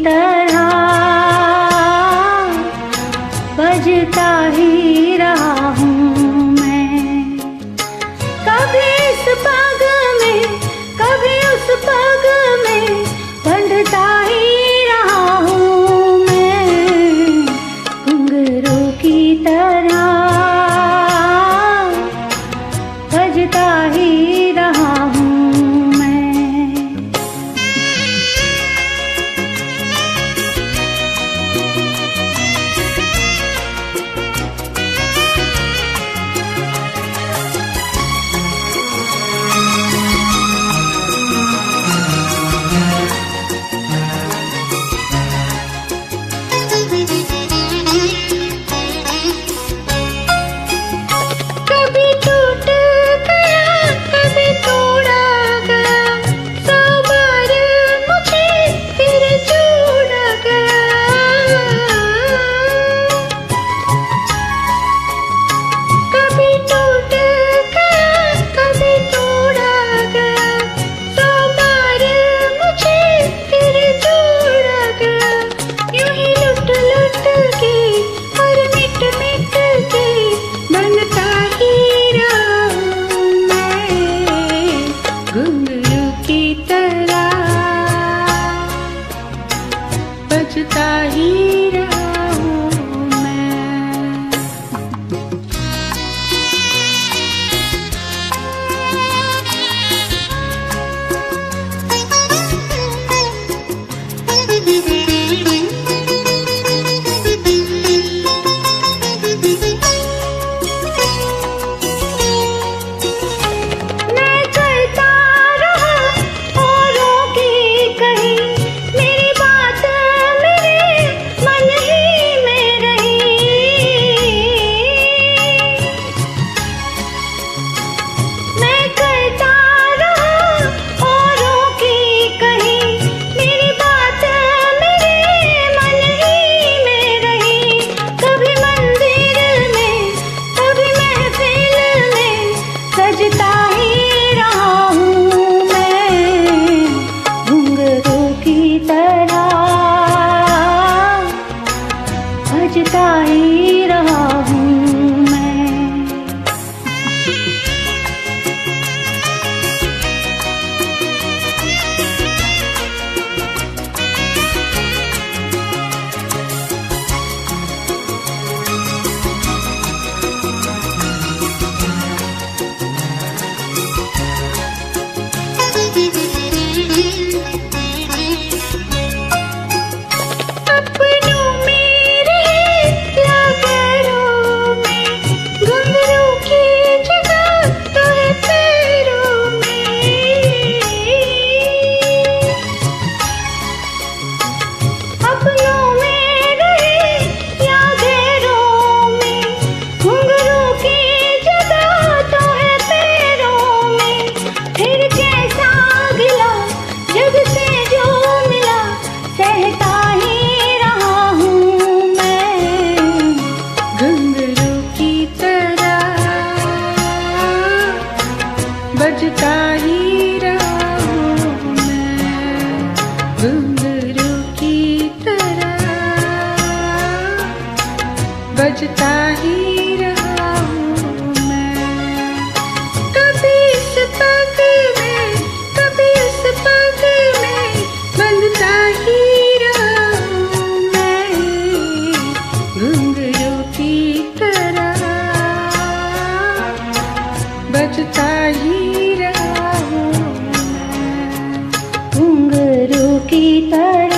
तरह बजता ही रहा हूँ मैं। कभी इस पग में कभी उस पग में बंधता ही रहा हूँ मैं। घुंघरू की तरह बजता ही रहा हूँ मैं। बजता ही रहा हूँ मैं। मैं करता रहा औरों की कही, मेरी बात मेरे मन ही में रही। मैं करता रहा औरों की कही, मेरी बात मेरे मन ही में रही। कभी मंदिर में कभी महफिल में सजता ही रहा हूँ मैं। घुंघरू की तरह बजता ही रहा हूँ मैं। अपनों में रहे या गैरों में, घुंघरू की जगह तो है पैरों में। अपनों में रहे या गैरों में, घुंघरू की जगह तो है पैरों में। फिर कैसा गिला जग से जो मिला, सहता ही रहा हूँ मैं। घुंघरू की तरह बजता ही रहा हूँ मैं। घुंघरू की तरह बजता ही रहा हूँ मैं। कभी इस पग में कभी उस पग में बंधता ही रहा हूँ मैं। घुंघरू की तरह बजता ही रहा हूँ मैं। घुंघरू की तरह